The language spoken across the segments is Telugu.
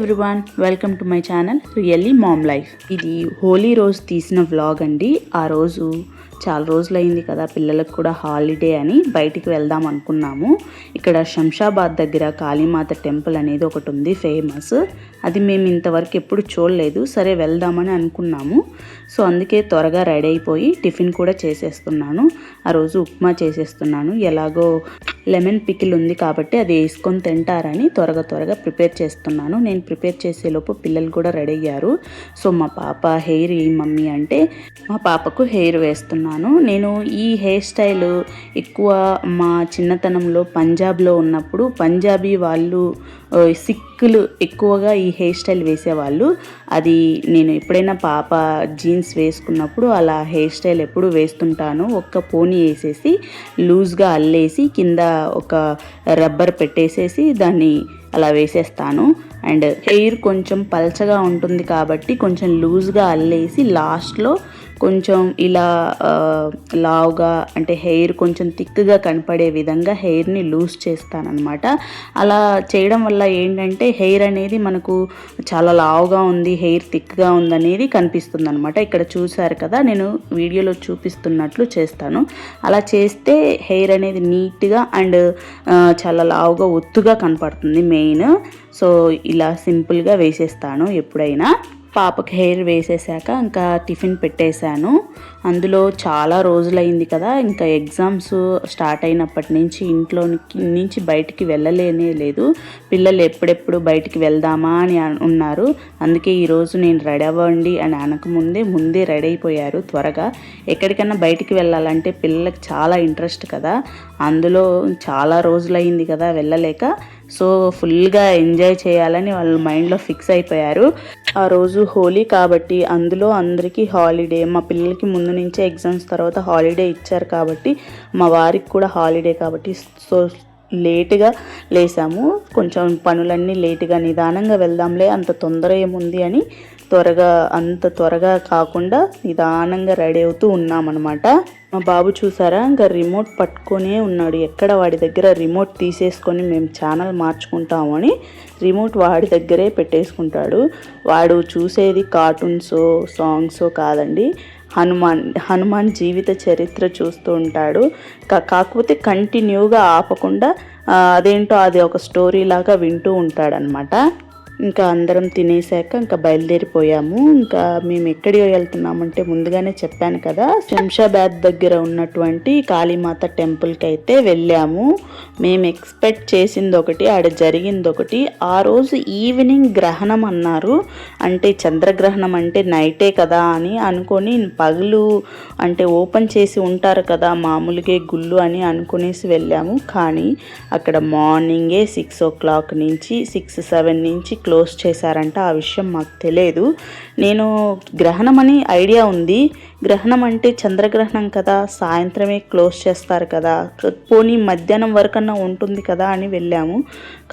Everyone, welcome to my channel really mom life. ఇది హోలీ రోజు తీసిన వ్లాగ్ అండి. ఆ రోజు చాలా రోజులైంది కదా, పిల్లలకు కూడా హాలిడే అని బయటికి వెళ్దాం అనుకున్నాము. ఇక్కడ శంషాబాద్ దగ్గర కాళీమాత టెంపుల్ అనేది ఒకటి ఉంది, ఫేమస్. అది మేము ఇంతవరకు ఎప్పుడు చూడలేదు. సరే వెళ్దామని అనుకున్నాము. సో అందుకే త్వరగా రెడీ అయిపోయి టిఫిన్ కూడా చేసేస్తున్నాను. ఆ రోజు ఉప్మా చేసేస్తున్నాను. ఎలాగో లెమన్ పికిల్ ఉంది కాబట్టి అది వేసుకొని తింటారని త్వరగా ప్రిపేర్ చేస్తున్నాను. నేను ప్రిపేర్ చేసేలోపు పిల్లలు కూడా రెడీ అయ్యారు. సో మా పాప హెయిర్ మమ్మీ అంటే మా పాపకు హెయిర్ వేస్తున్నాను. నేను ఈ హెయిర్ స్టైల్ ఎక్కువ మా చిన్నతనంలో పంజాబ్లో ఉన్నప్పుడు పంజాబీ వాళ్ళు, సిక్కులు ఎక్కువగా ఈ హెయిర్ స్టైల్ వేసేవాళ్ళు. అది నేను ఎప్పుడైనా పాప జీన్స్ వేసుకున్నప్పుడు అలా హెయిర్ స్టైల్ ఎప్పుడు వేస్తుంటాను. ఒక్క పోనీ వేసేసి లూజ్గా అల్లేసి కింద ఒక రబ్బర్ పెట్టేసేసి దాన్ని అలా వేసేస్తాను. అండ్ హెయిర్ కొంచెం పల్చగా ఉంటుంది కాబట్టి కొంచెం లూజ్గా అల్లేసి లాస్ట్లో కొంచెం ఇలా లావుగా, అంటే హెయిర్ కొంచెం థిక్గా కనపడే విధంగా హెయిర్ని లూజ్ చేస్తానన్నమాట. అలా చేయడం వల్ల ఏంటంటే హెయిర్ అనేది మనకు చాలా లావుగా ఉంది, హెయిర్ థిక్గా ఉందనేది కనిపిస్తుంది అనమాట. ఇక్కడ చూసారు కదా, నేను వీడియోలో చూపిస్తున్నట్లు చేస్తాను. అలా చేస్తే హెయిర్ అనేది నీట్గా అండ్ చాలా లావుగా ఒత్తుగా కనపడుతుంది మెయిన్. సో ఇలా సింపుల్గా వేసేస్తాను ఎప్పుడైనా. పాపకి హెయిర్ వేసేసాక ఇంకా టిఫిన్ పెట్టేశాను. అందులో చాలా రోజులైంది కదా, ఇంకా ఎగ్జామ్స్ స్టార్ట్ అయినప్పటి నుంచి ఇంట్లో నుంచి బయటికి వెళ్ళలేనే లేదు. పిల్లలు ఎప్పుడెప్పుడు బయటికి వెళ్దామా అని ఉన్నారు. అందుకే ఈరోజు నేను రెడీ అవ్వండి అని ముందే రెడీ అయిపోయారు. త్వరగా ఎక్కడికైనా బయటికి వెళ్ళాలంటే పిల్లలకి చాలా ఇంట్రెస్ట్ కదా, అందులో చాలా రోజులైంది కదా వెళ్ళలేక. సో ఫుల్గా ఎంజాయ్ చేయాలని వాళ్ళు మైండ్లో ఫిక్స్ అయిపోయారు. ఆ రోజు హోలీ కాబట్టి అందులో అందరికీ హాలిడే. మా పిల్లలకి ముందు నుంచే ఎగ్జామ్స్ తర్వాత హాలిడే ఇచ్చారు కాబట్టి, మా వారికి కూడా హాలిడే కాబట్టి సో లేటుగా లేసాము. కొంచెం పనులన్నీ లేటుగా నిదానంగా వెళ్దాంలే, అంత తొందర ఏముంది అని అంత త్వరగా కాకుండా నిదానంగా రెడీ అవుతూ ఉన్నామన్నమాట. మా బాబు చూసారా, ఇంకా రిమోట్ పట్టుకొనే ఉన్నాడు. ఎక్కడ వాడి దగ్గర రిమోట్ తీసేసుకొని మేము ఛానల్ మార్చుకుంటామని రిమోట్ వాడి దగ్గరే పెట్టేసుకుంటాడు. వాడు చూసేది కార్టూన్స్, సాంగ్స్ కాదండి, హనుమాన్ జీవిత చరిత్ర చూస్తూ ఉంటాడు. కాకపోతే కంటిన్యూగా ఆపకుండా అదేంటో అది ఒక స్టోరీ లాగా వింటూ ఉంటాడనమాట. ఇంకా అందరం తినేసాక ఇంకా బయలుదేరిపోయాము. ఇంకా మేము ఎక్కడికి వెళ్తున్నామంటే ముందుగానే చెప్పాను కదా, శంషాబాద్ దగ్గర ఉన్నటువంటి కాళీమాత టెంపుల్కి అయితే వెళ్ళాము. మేము ఎక్స్పెక్ట్ చేసింది ఒకటి, ఆడ జరిగింది ఒకటి. ఆ రోజు ఈవినింగ్ గ్రహణం అన్నారు. అంటే చంద్రగ్రహణం అంటే నైటే కదా అని అనుకొని, పగలు అంటే ఓపెన్ చేసి ఉంటారు కదా మామూలుగా గుళ్ళు అని అనుకునేసి వెళ్ళాము. కానీ అక్కడ మార్నింగే 6 o'clock నుంచి 6-7 నుంచి క్లోజ్ చేశారంట. ఆ విషయం మాకు తెలియదు. నేను గ్రహణం అని ఐడియా ఉంది, గ్రహణం అంటే చంద్రగ్రహణం కదా, సాయంత్రమే క్లోజ్ చేస్తారు కదా, పోనీ మధ్యాహ్నం వరకన్నా ఉంటుంది కదా అని వెళ్ళాము.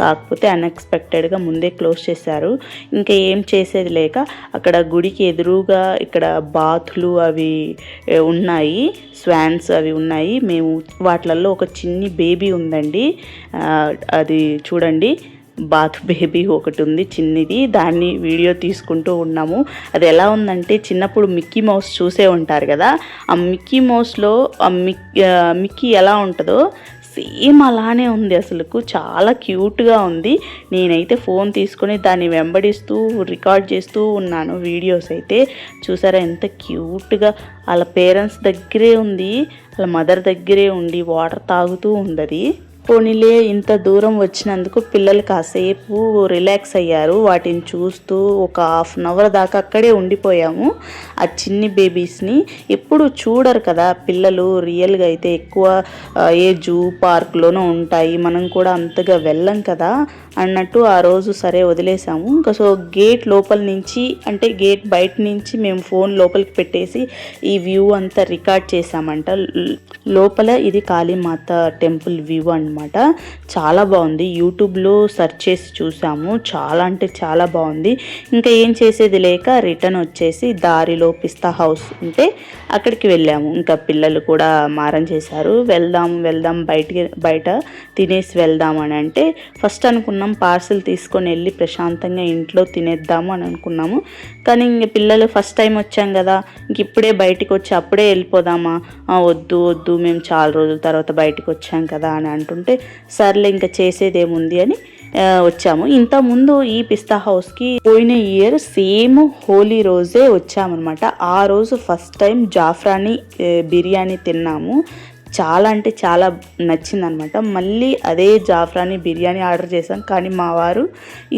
కాకపోతే అన్ఎక్స్పెక్టెడ్గా ముందే క్లోజ్ చేశారు. ఇంకా ఏం చేసేది లేక అక్కడ గుడికి ఎదురుగా ఇక్కడ బాతులు అవి ఉన్నాయి, స్వాన్స్ అవి ఉన్నాయి. మేము వాటిలలో ఒక చిన్ని బేబీ ఉందండి, అది చూడండి, బాత్ బేబీ ఒకటి ఉంది చిన్నది. దాన్ని వీడియో తీసుకుంటూ ఉన్నాము. అది ఎలా ఉందంటే, చిన్నప్పుడు మిక్కీ మౌస్ చూసే ఉంటారు కదా, ఆ మిక్కీ మౌస్లో మిక్కీ ఎలా ఉంటుందో సేమ్ అలానే ఉంది. అసలుకు చాలా క్యూట్గా ఉంది. నేనైతే ఫోన్ తీసుకొని దాన్ని వెంబడిస్తూ రికార్డ్ చేస్తూ ఉన్నాను. వీడియోస్ అయితే చూసారా ఎంత క్యూట్గా, వాళ్ళ పేరెంట్స్ దగ్గరే ఉంది, వాళ్ళ మదర్ దగ్గరే ఉండి వాటర్ తాగుతూ ఉంది. పోనీలే, ఇంత దూరం వచ్చినందుకు పిల్లలు కాసేపు రిలాక్స్ అయ్యారు. వాటిని చూస్తూ ఒక 1/2 hour దాకా అక్కడే ఉండిపోయాము. ఆ చిన్ని బేబీస్ని ఎప్పుడు చూడరు కదా పిల్లలు. రియల్గా అయితే ఎక్కువ ఏ జూ పార్క్లోనూ ఉంటాయి, మనం కూడా అంతగా వెళ్ళం కదా అన్నట్టు ఆ రోజు సరే వదిలేసాము. ఇంకా సో గేట్ లోపల నుంచి, అంటే గేట్ బయట నుంచి మేము ఫోన్ లోపలికి పెట్టేసి ఈ వ్యూ అంతా రికార్డ్ చేసామంట. లోపల ఇది కాళీమాత టెంపుల్ వ్యూ అనమాట. చాలా బాగుంది. యూట్యూబ్లో సెర్చ్ చేసి చూసాము, చాలా అంటే చాలా బాగుంది. ఇంకా ఏం చేసేది లేక రిటర్న్ వచ్చేసి దారిలో పిస్తా హౌస్ ఉంటే అక్కడికి వెళ్ళాము. ఇంకా పిల్లలు కూడా మారం చేశారు, వెళ్దాం బయట తినేసి వెళ్దామని. అంటే ఫస్ట్ అనుకున్నాం అనుకున్నాం పార్సిల్ తీసుకొని వెళ్ళి ప్రశాంతంగా ఇంట్లో తినేద్దాము అని అనుకున్నాము. కానీ ఇంక పిల్లలు ఫస్ట్ టైం వచ్చాం కదా, ఇంక ఇప్పుడే బయటికి వచ్చి అప్పుడే వెళ్ళిపోదామా, వద్దు వద్దు మేము చాలా రోజుల తర్వాత బయటికి వచ్చాం కదా అని అంటుంటే సర్లే ఇంకా చేసేదేముంది అని వచ్చాము. ఇంతకుముందు ఈ పిస్తా హౌస్కి పోయిన ఇయర్ సేమ్ హోలీ రోజే వచ్చామన్నమాట. ఆ రోజు ఫస్ట్ టైం జాఫ్రానీ బిర్యానీ తిన్నాము. చాలా అంటే చాలా నచ్చిందనమాట. మళ్ళీ అదే జాఫ్రానీ బిర్యానీ ఆర్డర్ చేశాం. కానీ మా వారు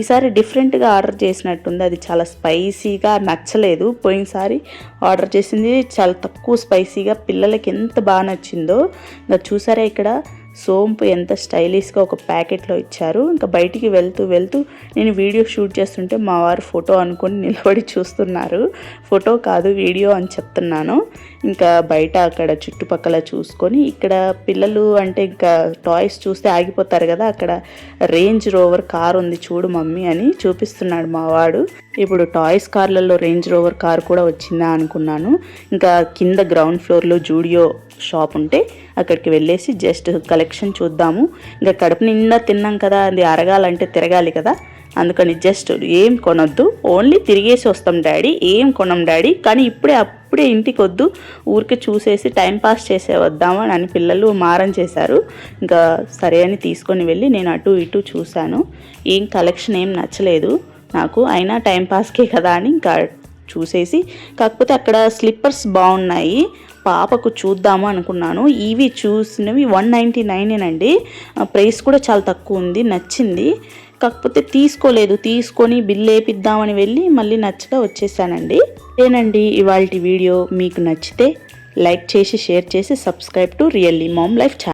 ఈసారి డిఫరెంట్గా ఆర్డర్ చేసినట్టుంది. అది చాలా స్పైసీగా నచ్చలేదు. పోయినసారి ఆర్డర్ చేసింది చాలా తక్కువ స్పైసీగా, పిల్లలకి ఎంత బాగా నచ్చిందో. ఇంకా చూసారా ఇక్కడ సోంపు ఎంత స్టైలిష్గా ఒక ప్యాకెట్లో ఇచ్చారు. ఇంకా బయటికి వెళ్తూ నేను వీడియో షూట్ చేస్తుంటే మా వారు ఫోటో అనుకొని నిలబడి చూస్తున్నారు. ఫోటో కాదు వీడియో అని చెప్తున్నాను. ఇంకా బయట అక్కడ చుట్టుపక్కల చూసుకొని, ఇక్కడ పిల్లలు అంటే ఇంకా టాయ్స్ చూస్తే ఆగిపోతారు కదా, అక్కడ రేంజ్ రోవర్ కార్ ఉంది చూడు మమ్మీ అని చూపిస్తున్నాడు మా వాడు. ఇప్పుడు టాయ్స్ కార్లలో రేంజ్ రోవర్ కార్ కూడా వచ్చిందా అనుకున్నాను. ఇంకా కింద గ్రౌండ్ ఫ్లోర్లో జూడియో షాప్ ఉంటే అక్కడికి వెళ్ళేసి జస్ట్ కలెక్షన్ చూద్దాము. ఇంకా కడుపు నిండా తిన్నాం కదా, అది అరగాలంటే తిరగాలి కదా, అందుకని జస్ట్ ఏం కొనొద్దు, ఓన్లీ తిరిగేసి వస్తాం డాడీ, ఏం కొనం డాడీ, కానీ అప్పుడే ఇంటికి వద్దు, ఊరికి చూసేసి టైంపాస్ చేసే వద్దాము అని పిల్లలు మారం చేశారు. ఇంకా సరే అని తీసుకొని వెళ్ళి నేను అటు ఇటు చూశాను. ఏం కలెక్షన్ ఏం నచ్చలేదు నాకు, అయినా టైంపాస్కే కదా అని ఇంకా చూసేసి, కాకపోతే అక్కడ స్లిప్పర్స్ బాగున్నాయి, పాపకు చూద్దాము అనుకున్నాను. ఇవి చూసినవి 199 ప్రైస్ కూడా చాలా తక్కువ ఉంది, నచ్చింది. కాకపోతే తీసుకోలేదు, తీసుకొని బిల్ వేపిద్దామని వెళ్ళి మళ్ళీ నచ్చక వచ్చేసానండి. ఏనండి ఇవాల్టి వీడియో. మీకు నచ్చితే లైక్ చేసి షేర్ చేసి subscribe to really mom life channel.